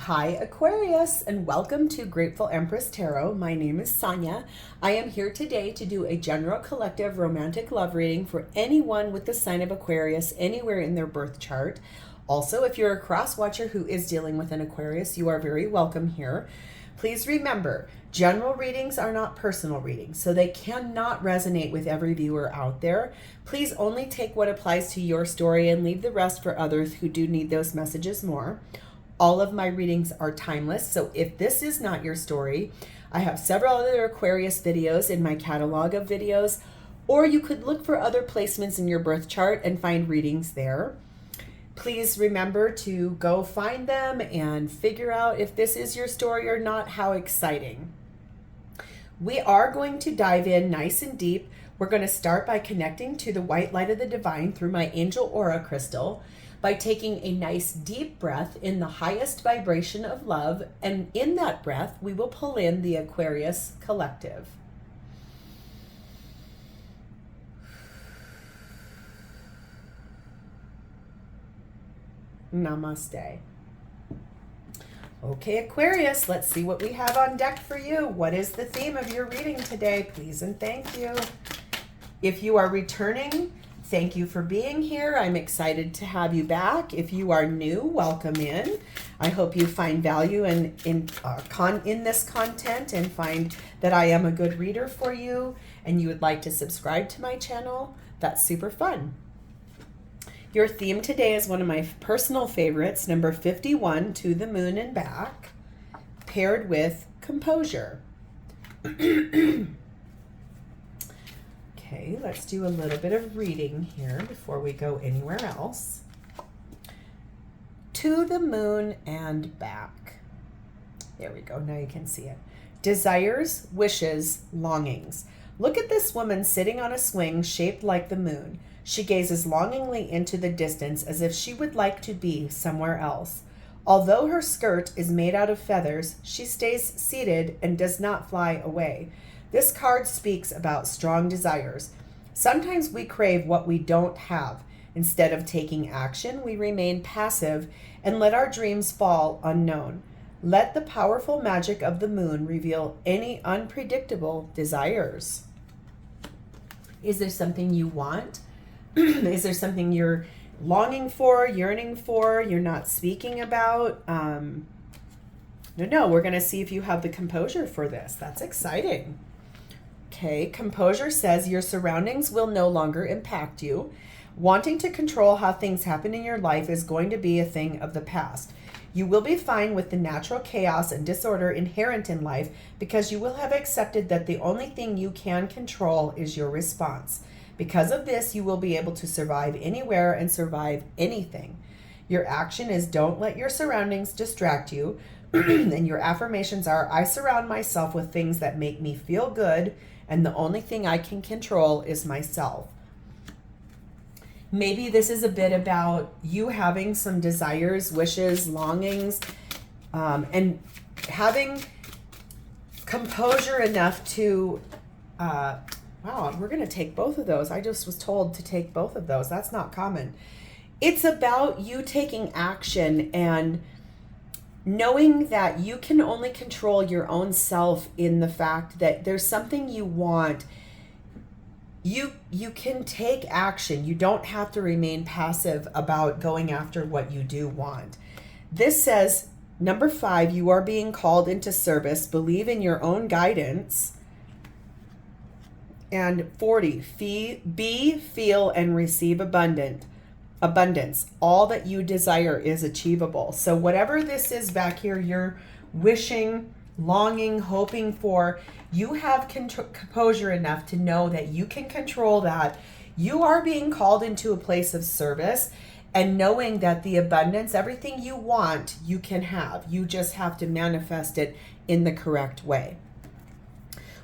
Hi Aquarius, and welcome to Grateful Empress Tarot. My name is Sonia. I am here today to do a general collective romantic love reading for anyone with the sign of Aquarius anywhere in their birth chart. Also, if you're a cross watcher who is dealing with an Aquarius, you are very welcome here. Please remember, general readings are not personal readings, so they cannot resonate with every viewer out there. Please only take what applies to your story and leave the rest for others who do need those messages more. All of my readings are timeless, so if this is not your story, I have several other Aquarius videos in my catalog of videos, or you could look for other placements in your birth chart and find readings there. Please remember to go find them and figure out if this is your story or not. How exciting. We are going to dive in nice and deep. We're going to start by connecting to the white light of the divine through my angel aura crystal, by taking a nice deep breath in the highest vibration of love, and in that breath we will pull in the Aquarius collective. Namaste. Okay, Aquarius, let's see what we have on deck for you. What is the theme of your reading today? Please and thank you. If you are returning, thank you for being here. I'm excited to have you back. If you are new, welcome in. I hope you find value in this content and find that I am a good reader for you and you would like to subscribe to my channel. That's super fun. Your theme today is one of my personal favorites, number 51, To the Moon and Back, paired with composure. Okay, let's do a little bit of reading here before we go anywhere else. To the moon and back. There we go, now you can see it. Desires, wishes, longings. Look at this woman sitting on a swing shaped like the moon. She gazes longingly into the distance as if she would like to be somewhere else. Although her skirt is made out of feathers, she stays seated and does not fly away. This card speaks about strong desires. Sometimes we crave what we don't have. Instead of taking action, we remain passive and let our dreams fall unknown. Let the powerful magic of the moon reveal any unpredictable desires. Is there something you want? Is there something you're longing for, yearning for, you're not speaking about? No, we're going to see if you have the composure for this. That's exciting. Okay, composure says your surroundings will no longer impact you. Wanting to control how things happen in your life is going to be a thing of the past. You will be fine with the natural chaos and disorder inherent in life because you will have accepted that the only thing you can control is your response. Because of this, you will be able to survive anywhere and survive anything. Your action is don't let your surroundings distract you. And your affirmations are, I surround myself with things that make me feel good, and the only thing I can control is myself. Maybe this is a bit about you having some desires, wishes, longings, and having composure enough to, wow, we're going to take both of those. I just was told to take both of those. That's not common. It's about you taking action and knowing that you can only control your own self in the fact that there's something you want. You can take action. You don't have to remain passive about going after what you do want. This says, number 5, you are being called into service. Believe in your own guidance. And 40, be, feel, and receive abundance. All that you desire is achievable. So whatever this is back here, you're wishing, longing, hoping for, you have composure enough to know that you can control that. You are being called into a place of service and knowing that the abundance, everything you want, you can have. You just have to manifest it in the correct way.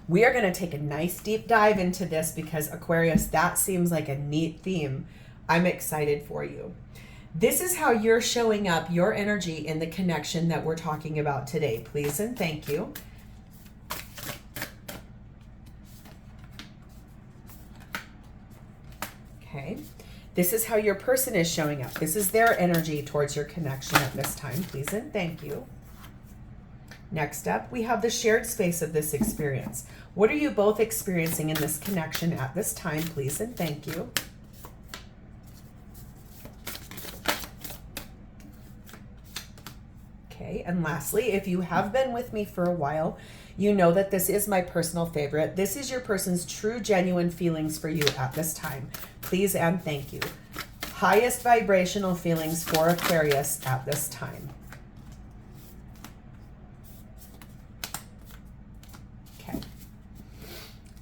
We are going to take a nice deep dive into this because Aquarius, that seems like a neat theme. I'm excited for you. This is how you're showing up, your energy in the connection that we're talking about today. Please and thank you. Okay. This is how your person is showing up. This is their energy towards your connection at this time. Please and thank you. Next up, we have the shared space of this experience. What are you both experiencing in this connection at this time, please and thank you. Okay, and lastly, if you have been with me for a while, you know that this is my personal favorite. This is your person's true, genuine feelings for you at this time. Please and thank you. Highest vibrational feelings for Aquarius at this time. Okay.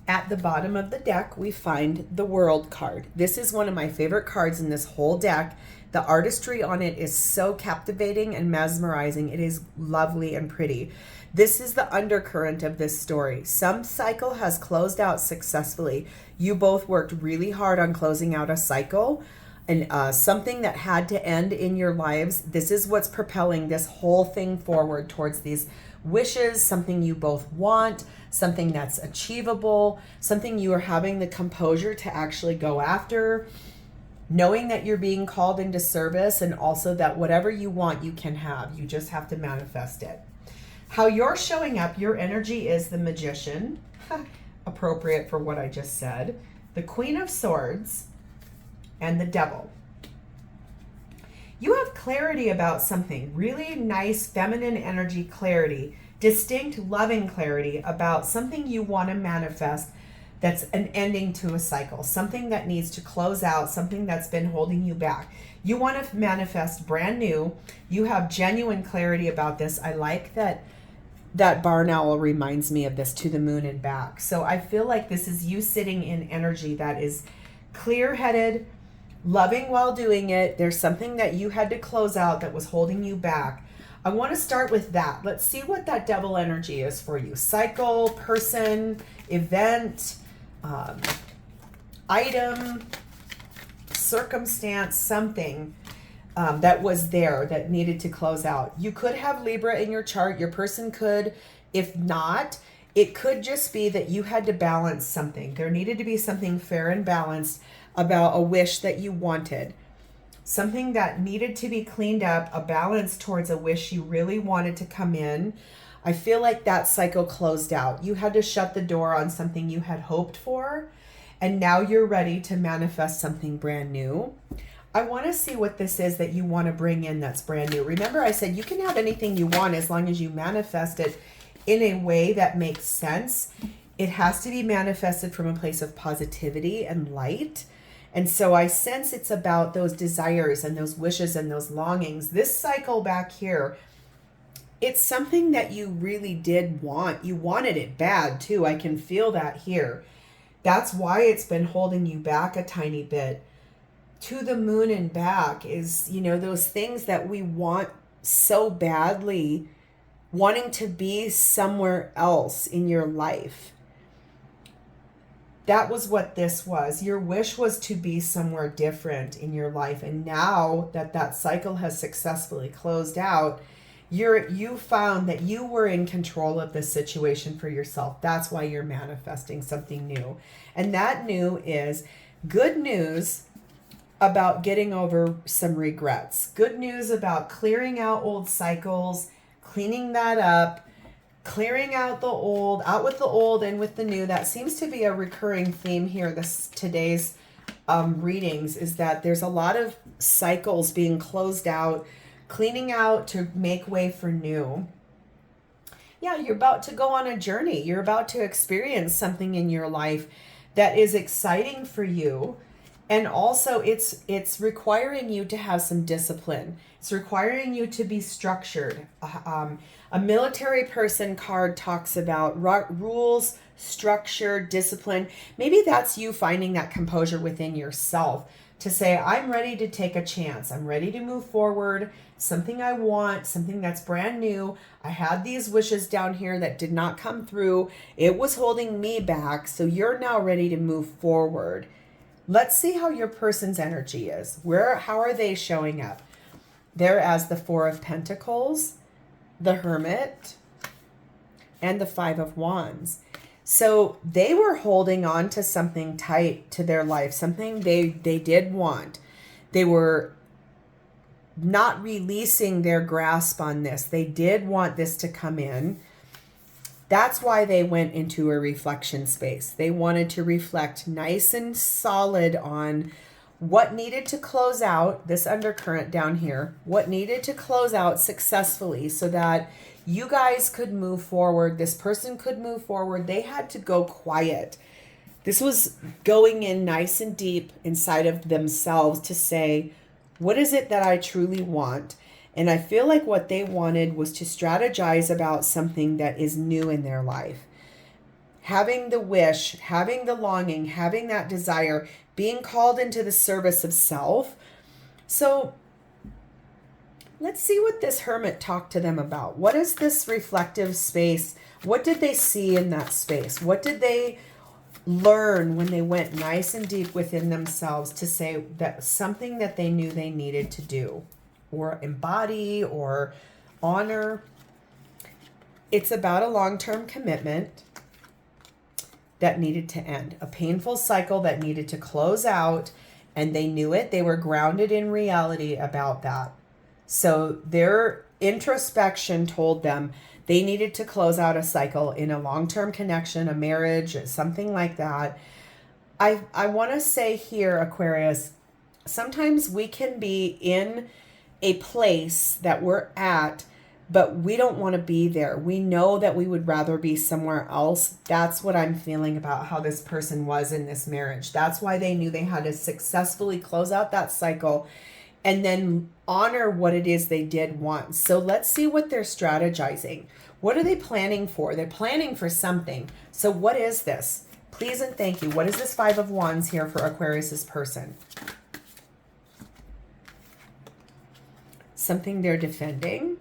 At the bottom of the deck, we find the World card. This is one of my favorite cards in this whole deck. The artistry on it is so captivating and mesmerizing. It is lovely and pretty. This is the undercurrent of this story. Some cycle has closed out successfully. You both worked really hard on closing out a cycle and something that had to end in your lives. This is what's propelling this whole thing forward towards these wishes, something you both want, something that's achievable, something you are having the composure to actually go after, knowing that you're being called into service, and also that whatever you want, you can have. You just have to manifest it. How you're showing up, your energy is the Magician, appropriate for what I just said, the Queen of Swords, and the Devil. You have clarity about something, really nice feminine energy clarity, distinct loving clarity about something you want to manifest that's an ending to a cycle, something that needs to close out, something that's been holding you back. You want to manifest brand new. You have genuine clarity about this. I like that barn owl reminds me of this, to the moon and back. So I feel like this is you sitting in energy that is clear-headed, loving while doing it. There's something that you had to close out that was holding you back. I want to start with that. Let's see what that Devil energy is for you. Cycle, person, event, item, circumstance, something that was there that needed to close out. You could have Libra in your chart. Your person could. If not, it could just be that you had to balance something. There needed to be something fair and balanced about a wish that you wanted. Something that needed to be cleaned up, a balance towards a wish you really wanted to come in. I feel like that cycle closed out. You had to shut the door on something you had hoped for, and now you're ready to manifest something brand new. I want to see what this is that you want to bring in that's brand new. Remember, I said you can have anything you want as long as you manifest it in a way that makes sense. It has to be manifested from a place of positivity and light. And so I sense it's about those desires and those wishes and those longings. This cycle back here, it's something that you really did want. You wanted it bad too. I can feel that here. That's why it's been holding you back a tiny bit. To the moon and back is, you know, those things that we want so badly, wanting to be somewhere else in your life. That was what this was. Your wish was to be somewhere different in your life. And now that that cycle has successfully closed out, you found that you were in control of this situation for yourself. That's why you're manifesting something new. And that new is good news about getting over some regrets. Good news about clearing out old cycles, cleaning that up, clearing out the old, out with the old, in with the new. That seems to be a recurring theme here. Today's readings is that there's a lot of cycles being closed out, cleaning out to make way for new. Yeah, you're about to go on a journey. You're about to experience something in your life that is exciting for you. And also it's requiring you to have some discipline. It's requiring you to be structured. A military person card talks about rules, structure, discipline. Maybe that's you finding that composure within yourself to say, I'm ready to take a chance. I'm ready to move forward. Something I want, something that's brand new. I had these wishes down here that did not come through. It was holding me back. So you're now ready to move forward. Let's see how your person's energy is. How are they showing up? They're as the Four of Pentacles, the Hermit, and the Five of Wands. So they were holding on to something tight to their life, something they did want. They were not releasing their grasp on this. They did want this to come in. That's why they went into a reflection space. They wanted to reflect nice and solid on what needed to close out, this undercurrent down here, what needed to close out successfully so that you guys could move forward. This person could move forward. They had to go quiet. This was going in nice and deep inside of themselves to say, what is it that I truly want? And I feel like what they wanted was to strategize about something that is new in their life. Having the wish, having the longing, having that desire, being called into the service of self. So let's see what this hermit talked to them about. What is this reflective space? What did they see in that space? What did they learn when they went nice and deep within themselves to say that something that they knew they needed to do or embody or honor? It's about a long-term commitment that needed to end, a painful cycle that needed to close out, and they knew it. They were grounded in reality about that. So their introspection told them they needed to close out a cycle in a long-term connection, a marriage, something like that. I want to say here, Aquarius, sometimes we can be in a place that we're at, but we don't want to be there. We know that we would rather be somewhere else. That's what I'm feeling about how this person was in this marriage. That's why they knew they had to successfully close out that cycle and then honor what it is they did want. So let's see what they're strategizing. What are they planning for? They're planning for something. So what is this? Please and thank you. What is this Five of Wands here for Aquarius's person? Something they're defending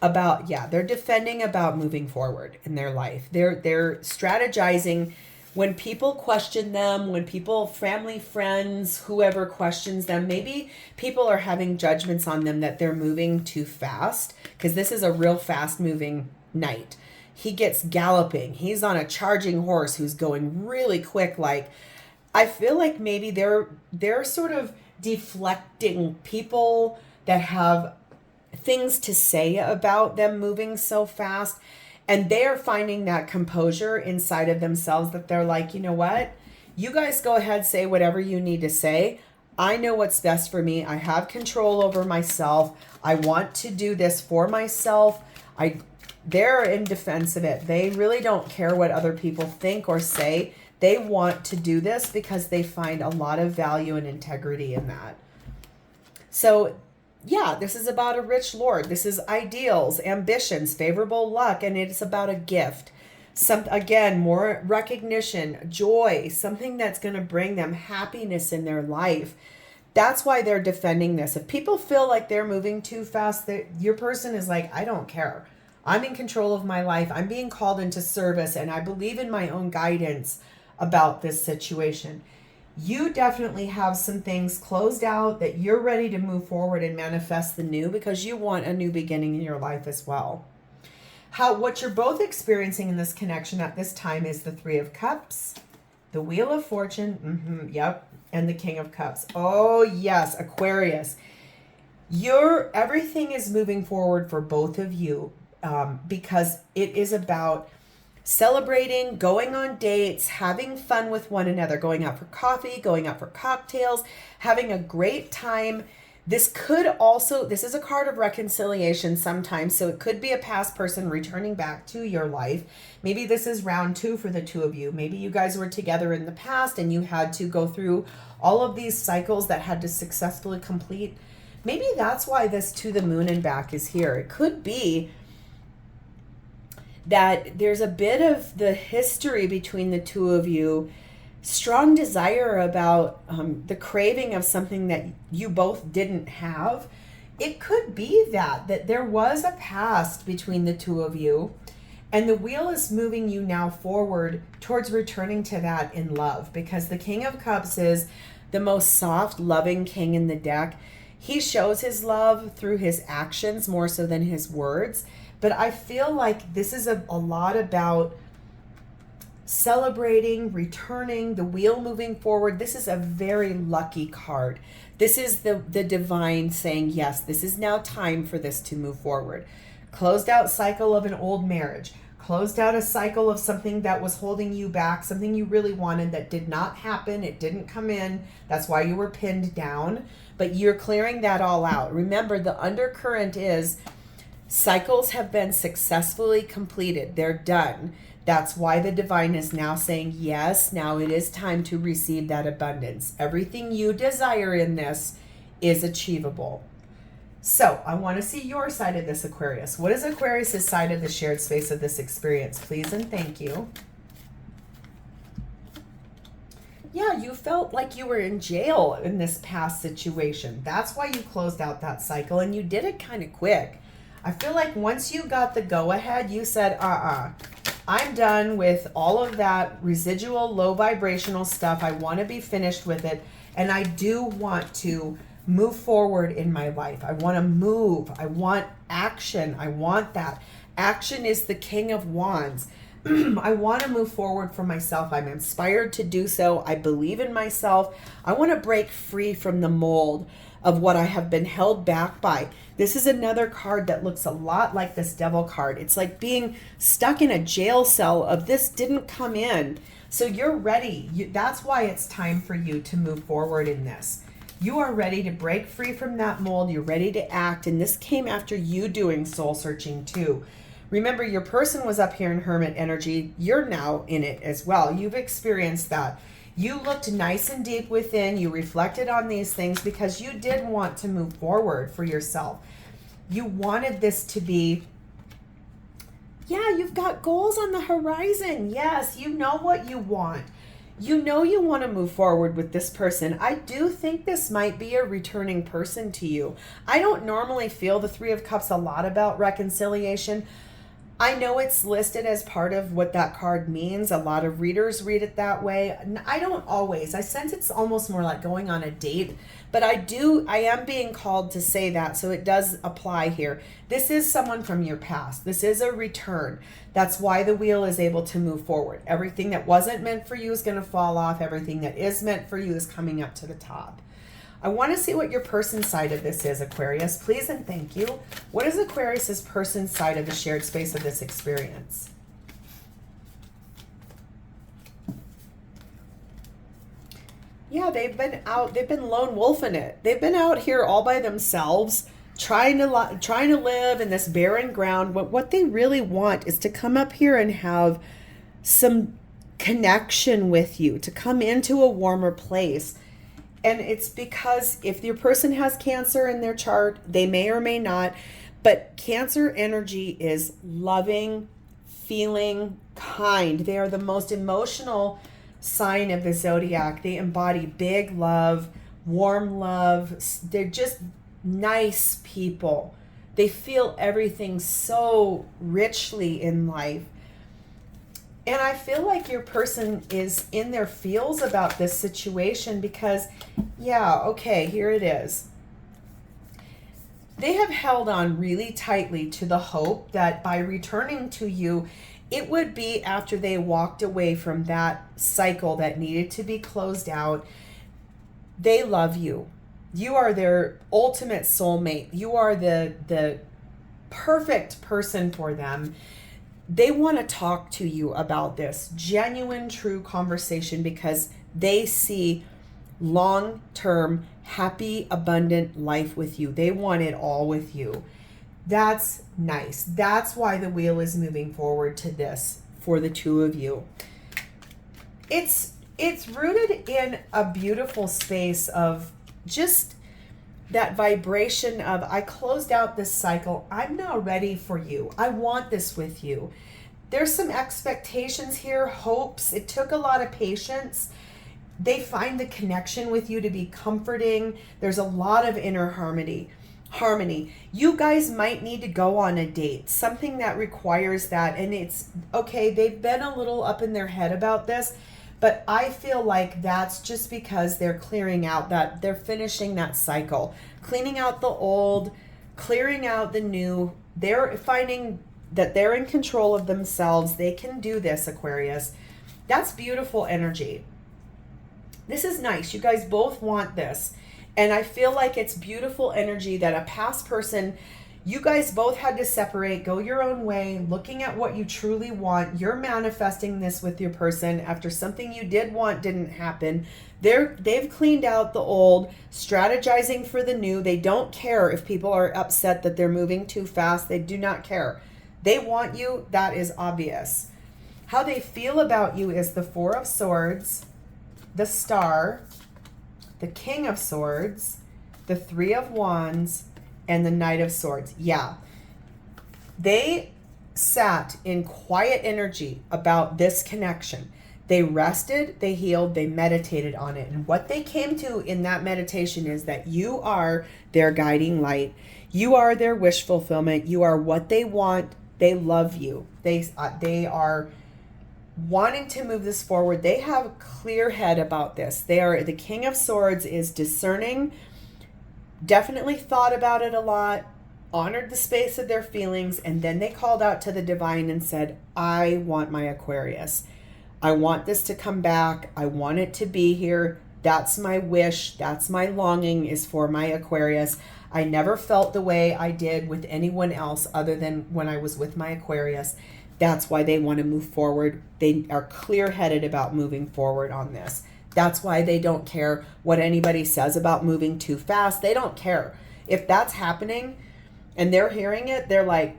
about. Yeah, they're defending about moving forward in their life. They're strategizing. When people question them, when people, family, friends, whoever questions them, maybe people are having judgments on them that they're moving too fast, because this is a real fast moving knight. He gets galloping. He's on a charging horse who's going really quick. Like, I feel like maybe they're sort of deflecting people that have things to say about them moving so fast. And they are finding that composure inside of themselves that they're like, you know what? You guys go ahead, say whatever you need to say. I know what's best for me. I have control over myself. I want to do this for myself. They're in defense of it. They really don't care what other people think or say. They want to do this because they find a lot of value and integrity in that. So yeah, this is about a rich lord. This is ideals, ambitions, favorable luck, and it's about a gift. Again, more recognition, joy, something that's going to bring them happiness in their life. That's why they're defending this. If people feel like they're moving too fast, your person is like, I don't care. I'm in control of my life. I'm being called into service, and I believe in my own guidance about this situation. You definitely have some things closed out that you're ready to move forward and manifest the new, because you want a new beginning in your life as well. What you're both experiencing in this connection at this time is the Three of Cups, the Wheel of Fortune, yep, and the King of Cups. Oh yes, Aquarius. Everything is moving forward for both of you because it is about celebrating, going on dates, having fun with one another, going out for coffee, going out for cocktails, having a great time. This is a card of reconciliation sometimes, so it could be a past person returning back to your life. Maybe this is round 2 for the two of you. Maybe you guys were together in the past and you had to go through all of these cycles that had to successfully complete. Maybe that's why this To the Moon and Back is here. It could be that there's a bit of the history between the two of you, strong desire about the craving of something that you both didn't have. It could be that there was a past between the two of you, and the wheel is moving you now forward towards returning to that in love, because the King of Cups is the most soft, loving king in the deck. He shows his love through his actions more so than his words. But I feel like this is a lot about celebrating, returning, the wheel moving forward. This is a very lucky card. This is the divine saying, yes, this is now time for this to move forward. Closed out cycle of an old marriage. Closed out a cycle of something that was holding you back, something you really wanted that did not happen. It didn't come in. That's why you were pinned down. But you're clearing that all out. Remember, the undercurrent is cycles have been successfully completed. They're done. That's why the divine is now saying, yes, now it is time to receive that abundance. Everything you desire in this is achievable. So I want to see your side of this, Aquarius. What is Aquarius' side of the shared space of this experience? Please and thank you. Yeah, you felt like you were in jail in this past situation. That's why you closed out that cycle, and you did it kind of quick. I feel like once you got the go-ahead, you said, I'm done with all of that residual low vibrational stuff. I want to be finished with it, and I do want to move forward in my life. I want to move. I want action. I want that. Action is the King of Wands. I want to move forward for myself. I'm inspired to do so. I believe in myself. I want to break free from the mold of what I have been held back by. This is another card that looks a lot like this Devil card. It's like being stuck in a jail cell of this didn't come in. So you're ready. That's why it's time for you to move forward in this. You are ready to break free from that mold. You're ready to act. And this came after you doing soul searching too. Remember, your person was up here in Hermit energy. You're now in it as well. You've experienced that. You looked nice and deep within. You reflected on these things because you did want to move forward for yourself. You wanted this to be, yeah, you've got goals on the horizon. Yes, you know what you want. You know you want to move forward with this person. I do think this might be a returning person to you. I don't normally feel the Three of Cups a lot about reconciliation. I know it's listed as part of what that card means. A lot of readers read it that way. I don't always. I sense it's almost more like going on a date. But I am being called to say that, so it does apply here. This is someone from your past. This is a return. That's why the wheel is able to move forward. Everything that wasn't meant for you is going to fall off. Everything that is meant for you is coming up to the top. I want to see what your person's side of this is, Aquarius. Please and thank you. What is Aquarius's person's side of the shared space of this experience? Yeah, they've been lone wolfing it. They've been out here all by themselves, trying to live in this barren ground. What they really want is to come up here and have some connection with you, to come into a warmer place. And it's because if your person has Cancer in their chart, they may or may not, but Cancer energy is loving, feeling, kind. They are the most emotional sign of the zodiac. They embody big love, warm love. They're just nice people. They feel everything so richly in life. And I feel like your person is in their feels about this situation because, yeah, okay, here it is. They have held on really tightly to the hope that by returning to you, it would be after they walked away from that cycle that needed to be closed out. They love you. You are their ultimate soulmate. You are the perfect person for them. They want to talk to you about this genuine, true conversation because they see long-term, happy, abundant life with you. They want it all with you. That's nice. That's why the wheel is moving forward to this for the two of you. It's rooted in a beautiful space of just that vibration of, I closed out this cycle. I'm now ready for you. I want this with you. There's some expectations here, hopes. It took a lot of patience. They find the connection with you to be comforting. There's a lot of inner harmony. You guys might need to go on a date, something that requires that. And it's okay. They've been a little up in their head about this, but I feel like that's just because they're clearing out that, they're finishing that cycle, cleaning out the old, clearing out the new. They're finding that they're in control of themselves. They can do this, Aquarius. That's beautiful energy. This is nice. You guys both want this. And I feel like it's beautiful energy that a past person, you guys both had to separate, go your own way, looking at what you truly want. You're manifesting this with your person after something you did want didn't happen. They've cleaned out the old, strategizing for the new. They don't care if people are upset that they're moving too fast. They do not care. They want you. That is obvious. How they feel about you is the Four of Swords, the Star, the King of Swords, the Three of Wands, and the Knight of Swords. Yeah. They sat in quiet energy about this connection. They rested, they healed, they meditated on it. And what they came to in that meditation is that you are their guiding light. You are their wish fulfillment. You are what they want. They love you. They are wanting to move this forward. They have a clear head about this. The King of Swords is discerning, definitely thought about it a lot, honored the space of their feelings, and then they called out to the divine and said, I want my Aquarius. I want this to come back. I want it to be here. That's my wish. That's my longing, is for my Aquarius. I never felt the way I did with anyone else other than when I was with my Aquarius. That's why they want to move forward. They are clear-headed about moving forward on this. That's why they don't care what anybody says about moving too fast. They don't care. If that's happening and they're hearing it, they're like,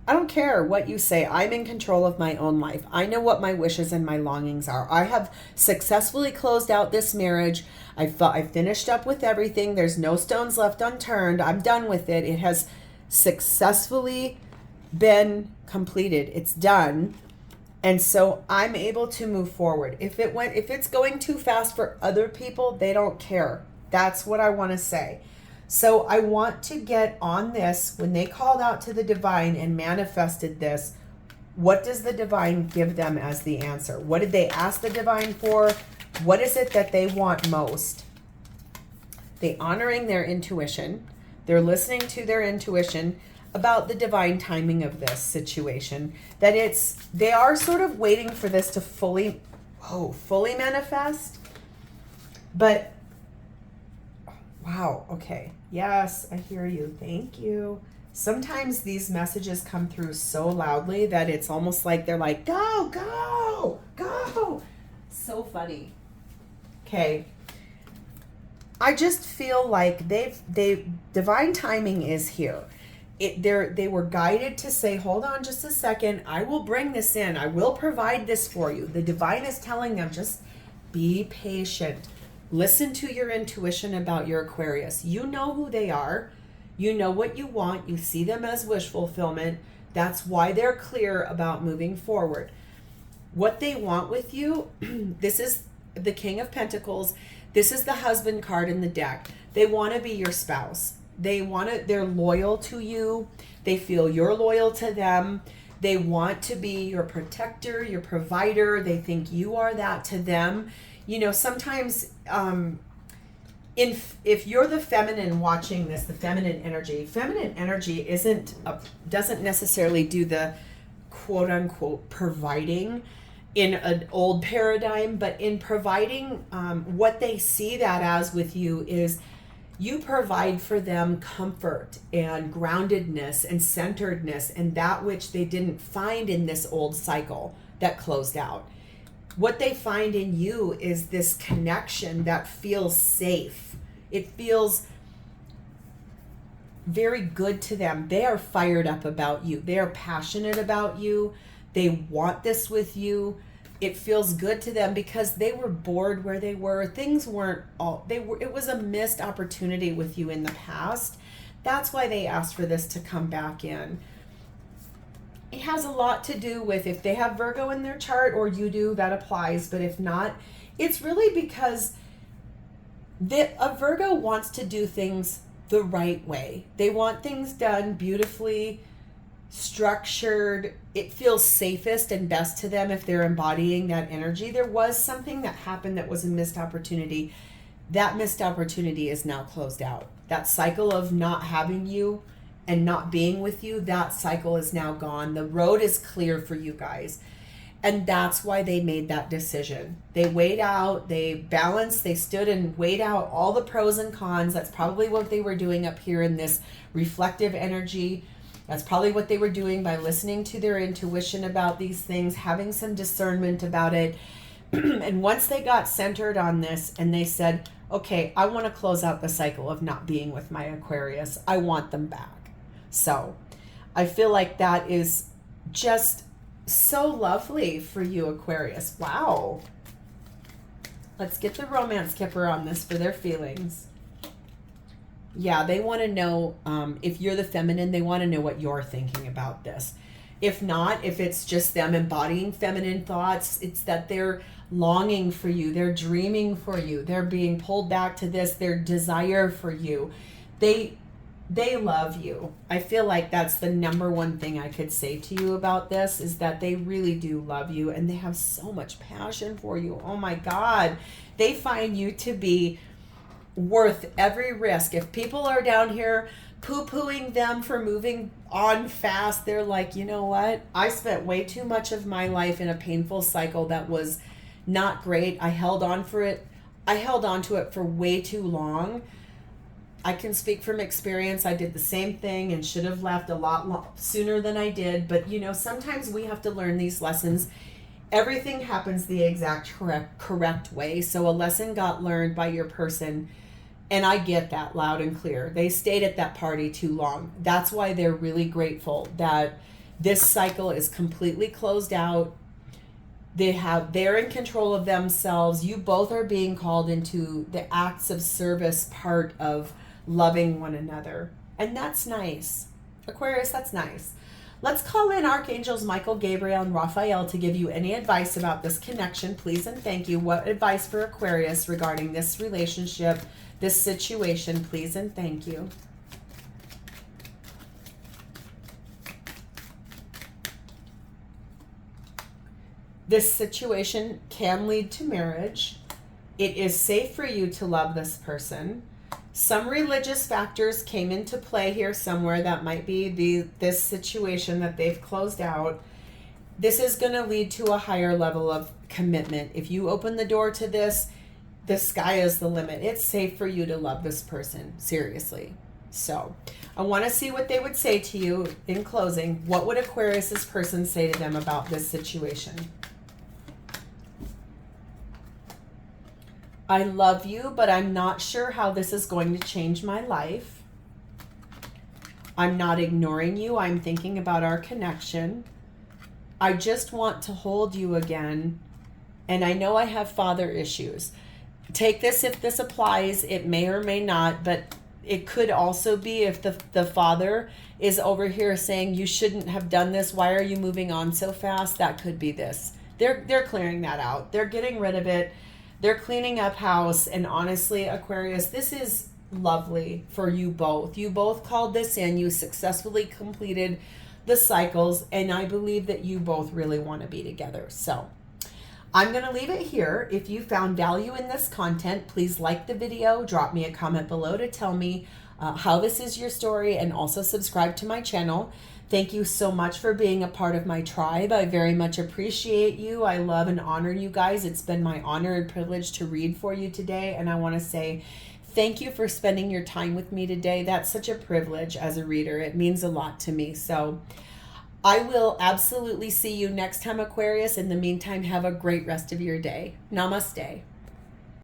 I don't care what you say. I'm in control of my own life. I know what my wishes and my longings are. I have successfully closed out this marriage. I finished up with everything. There's no stones left unturned. I'm done with it. It has successfully been completed. It's done. And so I'm able to move forward. If it's going too fast for other people, they don't care. That's what I want to say. So I want to get on this. When they called out to the divine and manifested this, what does the divine give them as the answer? What did they ask the divine for? What is it that they want most? They honoring their intuition. They're listening to their intuition about the divine timing of this situation. That they are sort of waiting for this to fully manifest. But wow, okay. Yes, I hear you. Thank you. Sometimes these messages come through so loudly that it's almost like they're like, go, go, go. So funny. Okay. I just feel like divine timing is here. They were guided to say, hold on just a second. I will bring this in. I will provide this for you. The divine is telling them, just be patient. Listen to your intuition about your Aquarius. You know who they are. You know what you want. You see them as wish fulfillment. That's why they're clear about moving forward. What they want with you, this is the King of Pentacles. This is the husband card in the deck. They want to be your spouse. They're loyal to you. They feel you're loyal to them. They want to be your protector, your provider. They think you are that to them. You know, sometimes if you're the feminine watching this, the feminine energy doesn't necessarily do the quote unquote providing in an old paradigm, but in providing, what they see that as with you is you provide for them comfort and groundedness and centeredness, and that which they didn't find in this old cycle that closed out. What they find in you is this connection that feels safe. It feels very good to them. They are fired up about you. They are passionate about you. They want this with you. It feels good to them because they were bored where they were. Things weren't it was a missed opportunity with you in the past. That's why they asked for this to come back in. It has a lot to do with if they have Virgo in their chart, or you do, that applies. But if not, it's really because a Virgo wants to do things the right way. They want things done beautifully, structured. It feels safest and best to them if they're embodying that energy. There was something that happened that was a missed opportunity. That missed opportunity is now closed out. That cycle of not having you and not being with you, that cycle is now gone. The road is clear for you guys. And that's why they made that decision. They weighed out, they balanced, they stood and weighed out all the pros and cons. That's probably what they were doing up here in this reflective energy. That's probably what they were doing by listening to their intuition about these things, having some discernment about it. And once they got centered on this and they said, okay, I want to close out the cycle of not being with my Aquarius. I want them back. So I feel like that is just so lovely for you, Aquarius. Wow. Let's get the romance kipper on this for their feelings. Yeah, they want to know, if you're the feminine, they want to know what you're thinking about this. If not, if it's just them embodying feminine thoughts, it's that they're longing for you. They're dreaming for you. They're being pulled back to this, their desire for you. They love you. I feel like that's the number one thing I could say to you about this, is that they really do love you and they have so much passion for you. Oh my God. They find you to be worth every risk. If people are down here poo-pooing them for moving on fast, they're like, you know what? I spent way too much of my life in a painful cycle that was not great. I held on to it for way too long. I can speak from experience. I did the same thing and should have left a lot sooner than I did. But, you know, sometimes we have to learn these lessons. Everything happens the exact correct way. So a lesson got learned by your person, and I get that loud and clear. They stayed at that party too long. That's why they're really grateful that this cycle is completely closed out. They're in control of themselves. You both are being called into the acts of service part of loving one another. And that's nice. Aquarius, that's nice. Let's call in Archangels Michael, Gabriel, and Raphael to give you any advice about this connection, please and thank you. What advice for Aquarius regarding this relationship, this situation, please and thank you. This situation can lead to marriage. It is safe for you to love this person. Some religious factors came into play here somewhere. That might be this situation that they've closed out. This is going to lead to a higher level of commitment. If you open the door to this, the sky is the limit. It's safe for you to love this person, seriously. So I want to see what they would say to you in closing. What would Aquarius's person say to them about this situation? I love you, but I'm not sure how this is going to change my life. I'm not ignoring you. I'm thinking about our connection. I just want to hold you again. And I know I have father issues. Take this if this applies. It may or may not, but it could also be if the father is over here saying you shouldn't have done this. Why are you moving on so fast? That could be this. They're clearing that out. They're getting rid of it. They're cleaning up house. And honestly, Aquarius, this is lovely for you both. You both called this in. You successfully completed the cycles. And I believe that you both really want to be together. So I'm going to leave it here. If you found value in this content, please like the video. Drop me a comment below to tell me how this is your story, and also subscribe to my channel. Thank you so much for being a part of my tribe. I very much appreciate you. I love and honor you guys. It's been my honor and privilege to read for you today. And I want to say thank you for spending your time with me today. That's such a privilege as a reader. It means a lot to me. So I will absolutely see you next time, Aquarius. In the meantime, have a great rest of your day. Namaste.